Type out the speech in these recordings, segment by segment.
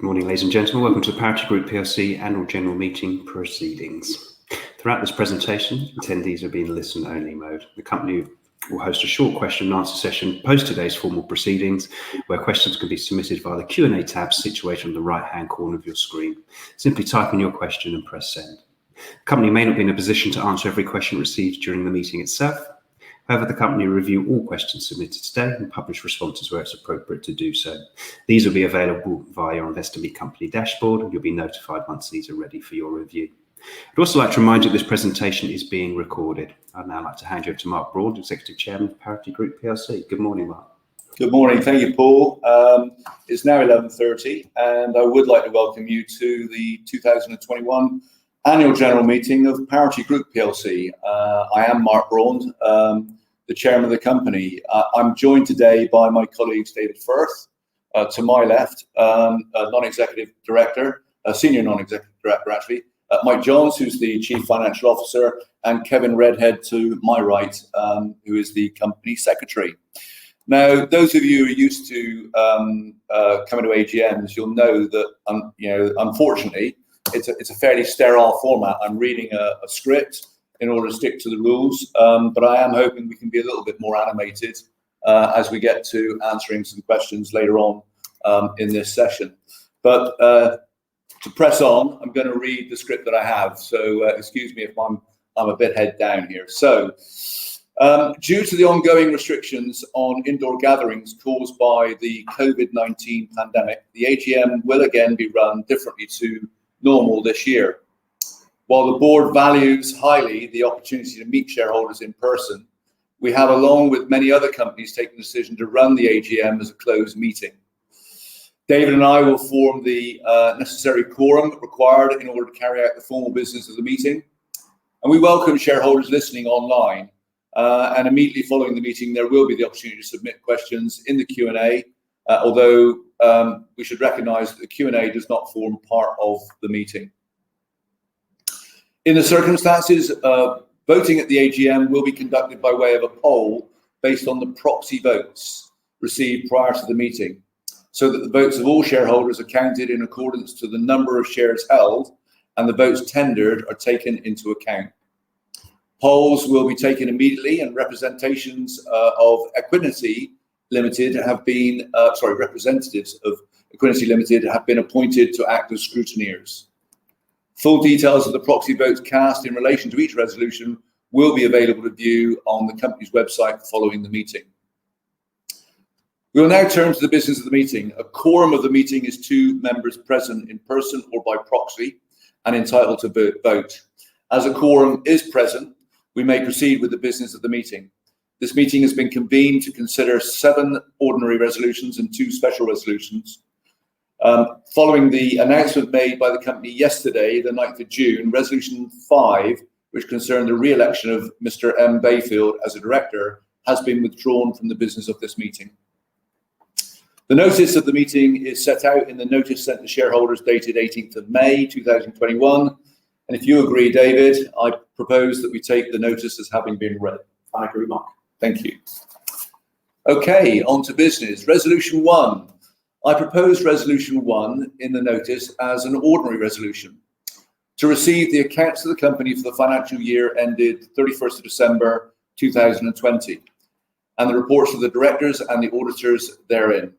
Good morning, ladies and gentlemen. Welcome to the PARITY Group PLC Annual General Meeting proceedings. Throughout this presentation, attendees will be in listen-only mode. The company will host a short question and answer session post today's formal proceedings, where questions can be submitted via the Q&A tab situated on the right-hand corner of your screen. Simply type in your question and press send. The company may not be in a position to answer every question received during the meeting itself. However, the company will review all questions submitted today and publish responses where it's appropriate to do so. These will be available via your Investor Meet Company dashboard, and you'll be notified once these are ready for your review. I'd also like to remind you that this presentation is being recorded. I'd now like to hand you over to Mark Broad, Executive Chairman of PARITY Group PLC. Good morning, Mark. Good morning. Thank you, Paul. It's now 11:30, and I would like to welcome you to the 2021 Annual General Meeting of PARITY Group PLC. I am Mark Broad, the Chairman of the company. I'm joined today by my colleagues David Firth, to my left, a non-executive director, a senior non-executive director actually, Mike Johns, who's the Chief Financial Officer, and Kevin Redhead to my right, who is the Company Secretary. Now, those of you who are used to coming to AGMs, you'll know that, unfortunately, it's a fairly sterile format. I'm reading a script in order to stick to the rules, but I am hoping we can be a little bit more animated as we get to answering some questions later on in this session. But to press on, I'm going to read the script that I have, so excuse me if I'm a bit head down here. So, due to the ongoing restrictions on indoor gatherings caused by the COVID-19 pandemic, the AGM will again be run differently to normal this year. While the board values highly the opportunity to meet shareholders in person, we have, along with many other companies, taken the decision to run the AGM as a closed meeting. David and I will form the necessary quorum required in order to carry out the formal business of the meeting. And we welcome shareholders listening online. And immediately following the meeting, there will be the opportunity to submit questions in the Q&A, although we should recognise that the Q&A does not form part of the meeting. In the circumstances, voting at the AGM will be conducted by way of a poll based on the proxy votes received prior to the meeting, so that the votes of all shareholders are counted in accordance to the number of shares held and the votes tendered are taken into account. Polls will be taken immediately, and representations of Equinity Limited have been, representatives of Equinity Limited have been appointed to act as scrutineers. Full details of the proxy votes cast in relation to each resolution will be available to view on the company's website following the meeting. We will now turn to the business of the meeting. A quorum of the meeting is 2 members present in person or by proxy and entitled to vote. As a quorum is present, we may proceed with the business of the meeting. This meeting has been convened to consider 7 ordinary resolutions and 2 special resolutions. Following the announcement made by the company yesterday, the 9th of June, Resolution 5, which concerned the re-election of Mr. M. Bayfield as a director, has been withdrawn from the business of this meeting. The notice of the meeting is set out in the notice sent to shareholders dated 18th of May 2021. And if you agree, David, I propose that we take the notice as having been read. I agree, Mark. Thank you. Okay, on to business. Resolution 1. I propose Resolution 1 in the notice as an ordinary resolution to receive the accounts of the company for the financial year ended 31st of December 2020 and the reports of the directors and the auditors therein.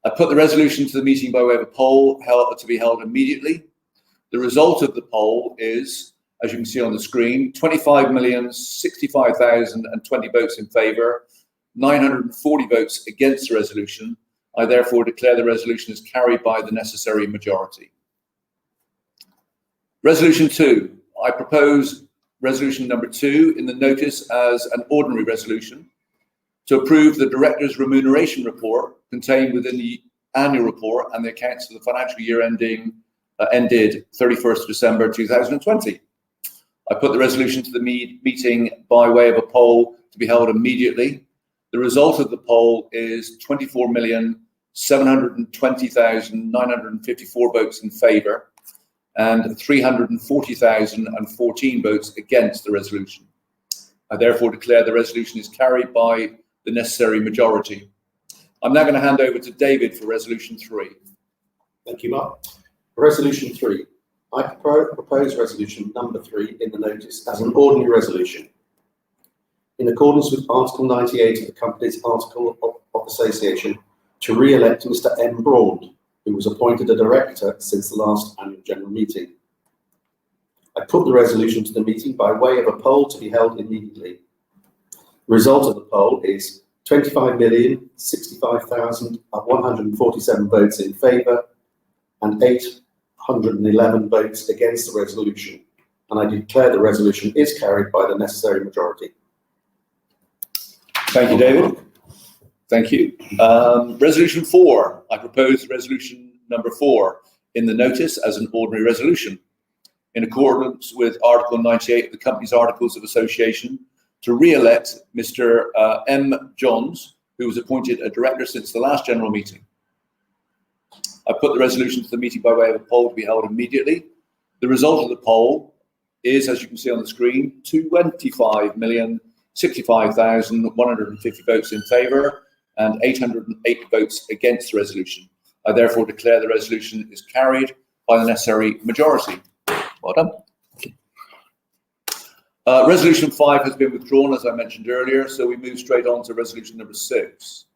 I put the resolution to the meeting by way of a poll to be held immediately. The result of the poll is, as you can see on the screen, 25,065,020 votes in favour, 940 votes against the resolution. I therefore declare the resolution is carried by the necessary majority. Resolution 2. I propose resolution number 2 in the notice as an ordinary resolution to approve the director's remuneration report contained within the annual report and the accounts for the financial year ended 31st of December 2020. I put the resolution to the meeting by way of a poll to be held immediately. The result of the poll is 24,720,954 votes in favour and 340,014 votes against the resolution. I therefore declare the resolution is carried by the necessary majority. I'm now going to hand over to David for Resolution 3. Thank you, Mark. Resolution 3. I propose resolution number 3 in the notice as an ordinary resolution. In accordance with Article 98 of the Company's Article of Association, to re-elect Mr. M. Braund, who was appointed a director since the last annual general meeting. I put the resolution to the meeting by way of a poll to be held immediately. The result of the poll is 25,065,147 votes in favour and 811 votes against the resolution, and I declare the resolution is carried by the necessary majority. Thank you, David. Thank you. Resolution 4. I propose resolution number 4 in the notice as an ordinary resolution. In accordance with Article 98 of the Company's Articles of Association, to re-elect Mr. M. Johns, who was appointed a director since the last general meeting. I put the resolution to the meeting by way of a poll to be held immediately. The result of the poll is, as you can see on the screen, 25,065,150 votes in favour and 808 votes against the resolution. I therefore declare the resolution is carried by the necessary majority. Well done. Resolution 5 has been withdrawn, as I mentioned earlier, so we move straight on to resolution number 6.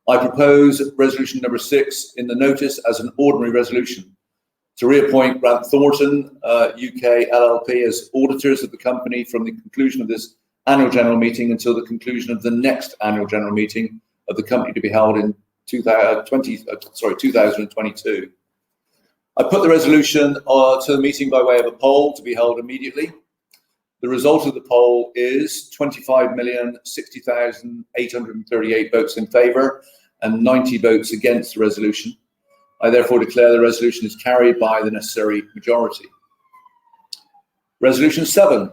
I propose resolution number 6 in the notice as an ordinary resolution to reappoint Grant Thornton, UK LLP, as auditors of the company from the conclusion of this annual general meeting until the conclusion of the next annual general meeting of the company to be held in 2022. I put the resolution to the meeting by way of a poll to be held immediately. The result of the poll is 25,060,838 votes in favour and 90 votes against the resolution. I therefore declare the resolution is carried by the necessary majority. Resolution 7.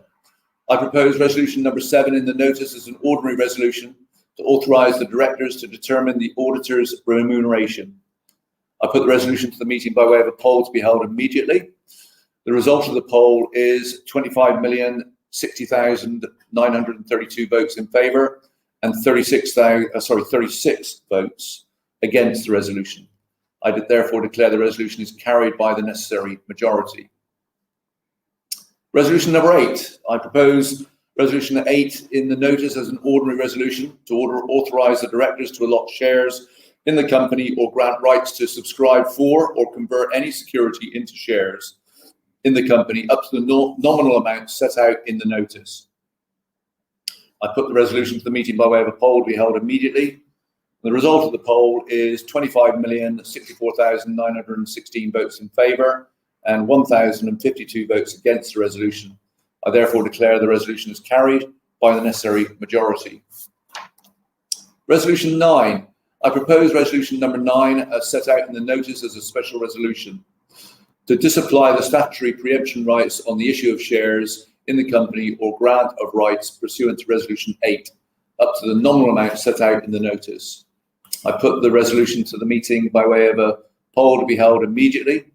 I propose resolution number 7 in the notice as an ordinary resolution to authorise the directors to determine the auditor's remuneration. I put the resolution to the meeting by way of a poll to be held immediately. The result of the poll is 25,060,932 votes in favour and 36 votes against the resolution. I therefore declare the resolution is carried by the necessary majority. Resolution number 8. I propose resolution 8 in the notice as an ordinary resolution to authorise the directors to allot shares in the company or grant rights to subscribe for or convert any security into shares in the company up to the nominal amount set out in the notice. I put the resolution to the meeting by way of a poll to be held immediately. The result of the poll is 25,064,916 votes in favour and 1,052 votes against the resolution. I therefore declare the resolution is carried by the necessary majority. Resolution 9. I propose resolution number 9 as set out in the notice as a special resolution to disapply the statutory preemption rights on the issue of shares in the company or grant of rights pursuant to resolution 8 up to the nominal amount set out in the notice. I put the resolution to the meeting by way of a poll to be held immediately.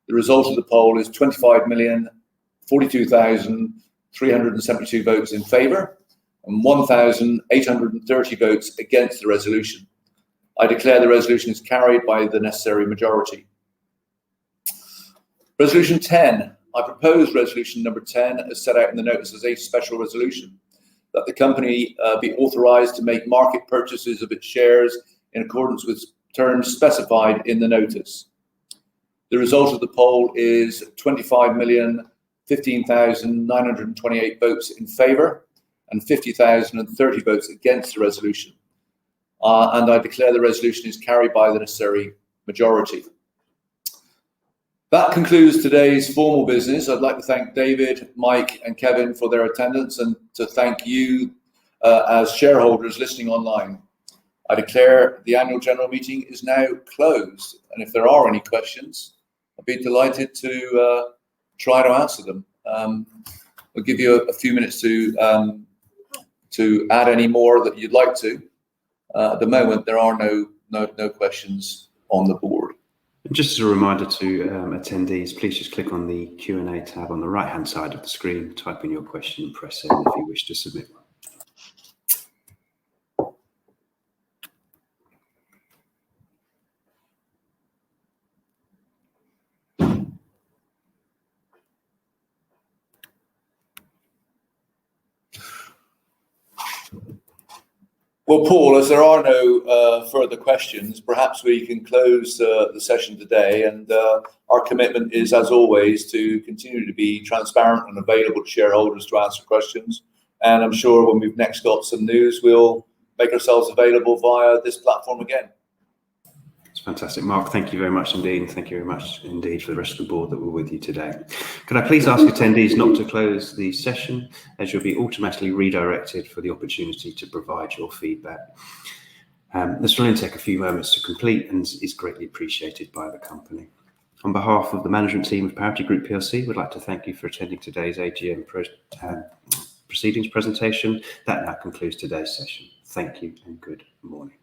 The result of the poll is 25,042,372 votes in favour and 1,830 votes against the resolution. I declare the resolution is carried by the necessary majority. Resolution 10. I propose resolution number 10 as set out in the notice as a special resolution that the company be authorised to make market purchases of its shares in accordance with terms specified in the notice. The result of the poll is 25,015,928 votes in favour and 50,030 votes against the resolution. And I declare the resolution is carried by the necessary majority. That concludes today's formal business. I'd like to thank David, Mike and Kevin for their attendance and to thank you as shareholders listening online. I declare the annual general meeting is now closed. And if there are any questions, I'd be delighted to try to answer them. I'll give you a few minutes to add any more that you'd like to. At the moment, there are no questions on the board. Just as a reminder to attendees, please just click on the Q&A tab on the right-hand side of the screen, type in your question and press send if you wish to submit one. Well, Paul, as there are no further questions, perhaps we can close the session today. And our commitment is, as always, to continue to be transparent and available to shareholders to answer questions. And I'm sure when we've next got some news, we'll make ourselves available via this platform again. It's fantastic. Mark, thank you very much indeed. And thank you very much indeed for the rest of the board that were with you today. Could I please ask attendees not to close the session, as you'll be automatically redirected for the opportunity to provide your feedback. This will only take a few moments to complete and is greatly appreciated by the company. On behalf of the management team of PARITY Group PLC, we'd like to thank you for attending today's AGM proceedings presentation. That now concludes today's session. Thank you and good morning.